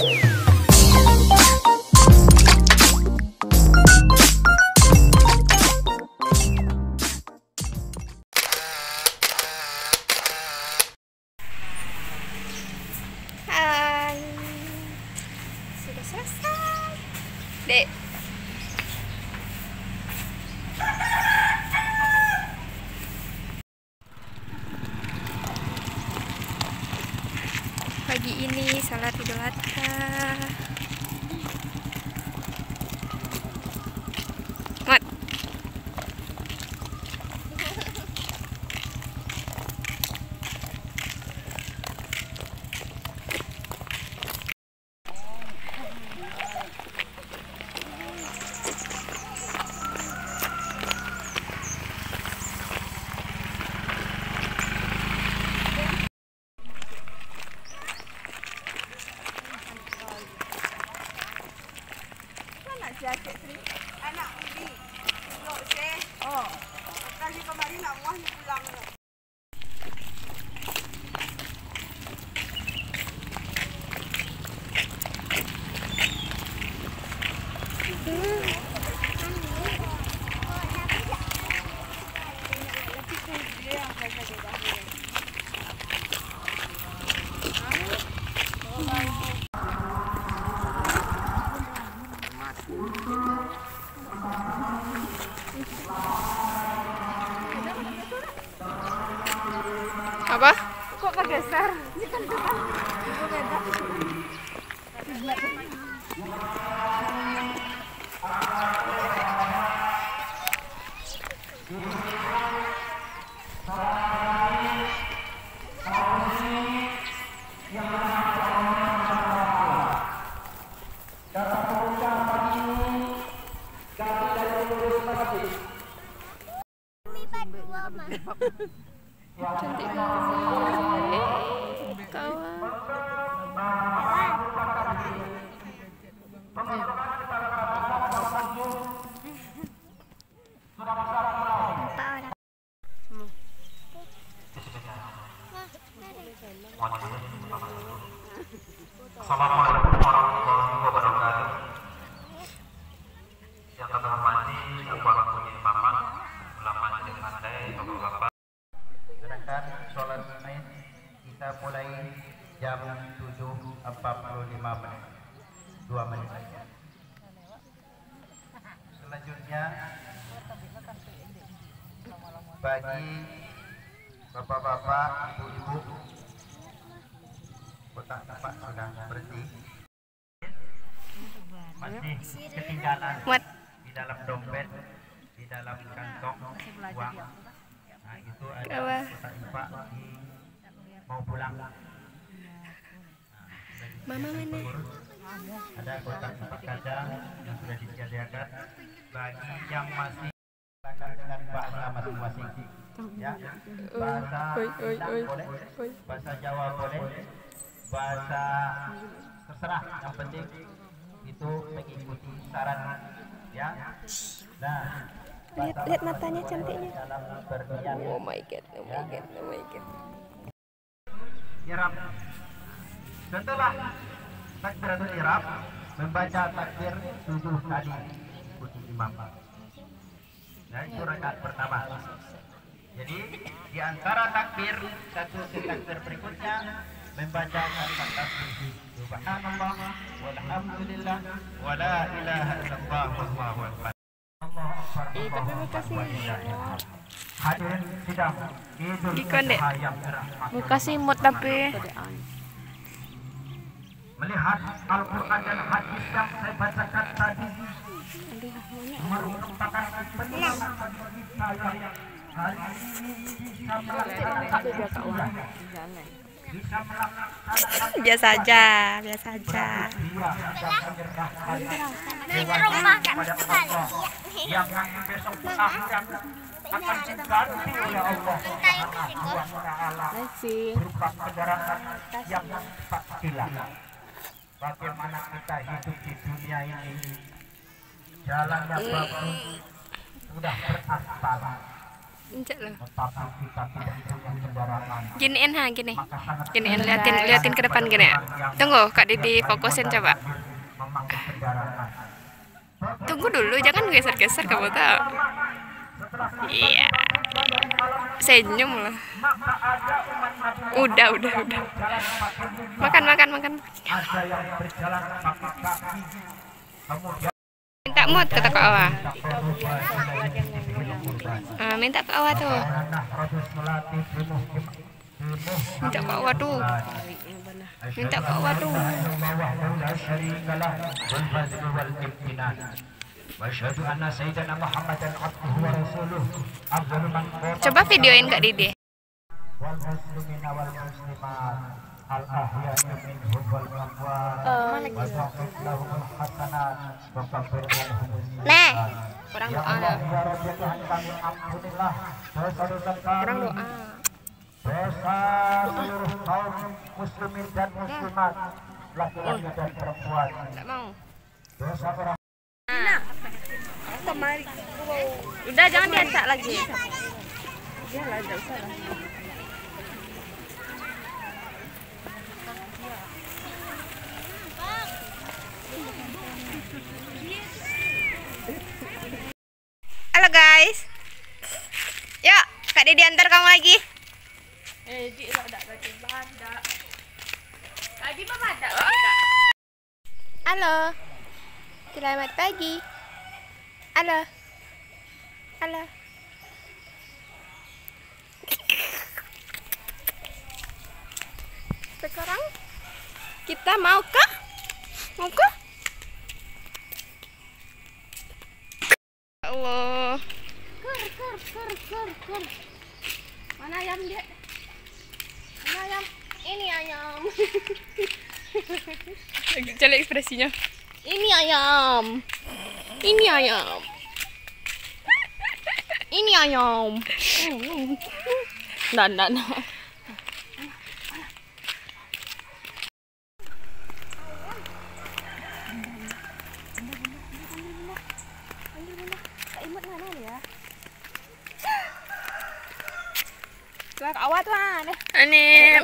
Hai, sudah selesai, Dek. Pagi ini salat Idul Adha. Mat. Jaket ni anak undi. No se. Oh. Kali kemarin nak muah ni pulang. Apa? Kok bergeser? Cantik banget. Kawan. Assalamualaikum warahmatullahi wabarakatuh. Yang kami hormati Bapak Pemimpin Bapak, ulama dan pandai, Bapak-bapak. Sedangkan sholat Jumat kita mulai jam 7.45 menit, 2 menit saja. Selanjutnya bagi bapak-bapak, ibu-ibu, kotak tempat sudah bersih, masih ketinggalan di dalam dompet, di dalam kantong uang. Nah, itu ada kotak infak mau pulang. Mama mana? Ada kotak infak kaca yang sudah disediakan bagi yang masih dengan bahasa masing-masing. Ya, bahasa Minang boleh, bahasa Jawa boleh, bahasa terserah. Yang penting itu mengikuti saran. Ya, nah. Lihat matanya cantiknya. Oh my god, oh my god, oh my god. Ihram. Setelah takbiratul ihram, membaca takbir 7 kali ikuti imam. Nah, itu rakaat pertama. Jadi di antara takbir satu ke takbir berikutnya membaca kalimat tasbih subhanallah walhamdulillah wala ilaha illallah wallahu akbar. Tapi makasih. Hadirin sidang Idul Adha yang cerah. Makasih mood tapi. Melihat Al-Quran dan hadis yang saya bacakan tadi merupakan penyemangat bagi saya hari ini bisa melaksanakan Biasa aja, biasa aja. Yang besok akan diganti oleh Allah berupa kendaraan yang tak hilang. Bagaimana kita hidup di dunia ini, jalannya bagus, sudah beraspal, Injak loh. tetapi kita tidak punya kendaraan. Giniin ha, gini. Giniin, liatin ke depan gini. Tunggu, Kak Didi fokusin coba. Memakai kendaraan. Tunggu dulu, jangan geser-geser kamu tahu. Iya. Senyum loh. Udah. Makan. Ada yang berjalan pakai kaki. Kemudian Minta mod kata Kak Awa. Minta Kak Awa tuh. Minta Kak Awa tuh. Minta Kak Awa tuh. Coba videoin Kak Didi. Nah, kurang doa. Kurang doa. Dosa seluruh kaum muslimin dan muslimat, laki-laki dan perempuan. Enggak mau. Dosa orang Kemari. Udah jangan diacak lagi. Halo guys. Yuk, Kak Didi antar kamu lagi. Halo. Selamat pagi. Halo. Sekarang kita mau ke Allah. Ker. Mana ayam dia? Mana ayam? Ini ayam. Jelek ekspresinya. Ini ayam. Ini ayam. Nah. Kak Awa tuh ada. Ini.